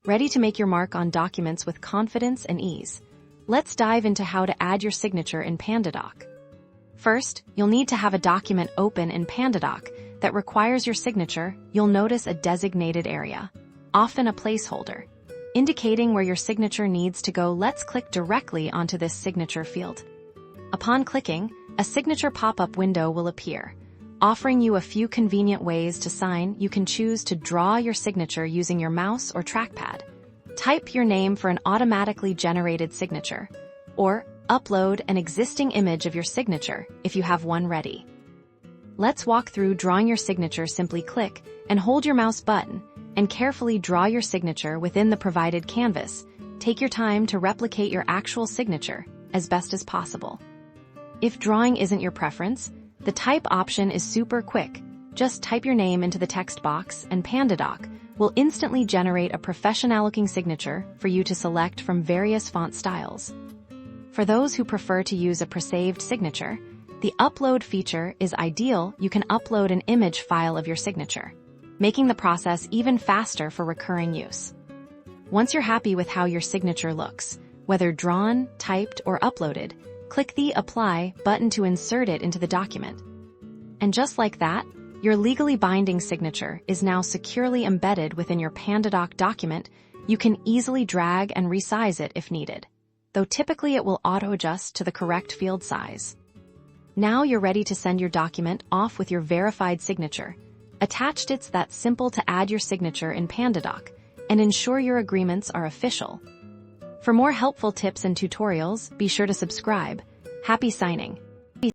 ready to make your mark on documents with confidence and ease. Let's dive into how to add your signature in Pandadoc. First, you'll need to have a document open in Pandadoc that requires your signature. You'll notice a designated area, often a placeholder, indicating where your signature needs to go. Let's click directly onto this signature field. Upon clicking, a signature pop-up window will appear, offering you a few convenient ways to sign. You can choose to draw your signature using your mouse or trackpad, type your name for an automatically generated signature, or upload an existing image of your signature if you have one ready. Let's walk through drawing your signature. Simply click and hold your mouse button and carefully draw your signature within the provided canvas. Take your time to replicate your actual signature as best as possible. If drawing isn't your preference, the type option is super quick. Just type your name into the text box and Pandadoc will instantly generate a professional-looking signature for you to select from various font styles. For those who prefer to use a pre-saved signature, the upload feature is ideal. You can upload an image file of your signature, making the process even faster for recurring use. Once you're happy with how your signature looks, whether drawn, typed, or uploaded, click the Apply button to insert it into the document. And just like that, your legally binding signature is now securely embedded within your Pandadoc document. You can easily drag and resize it if needed, though typically it will auto-adjust to the correct field size. Now you're ready to send your document off with your verified signature. Attached, it's that simple to add your signature in Pandadoc and ensure your agreements are official. For more helpful tips and tutorials, be sure to subscribe. Happy signing!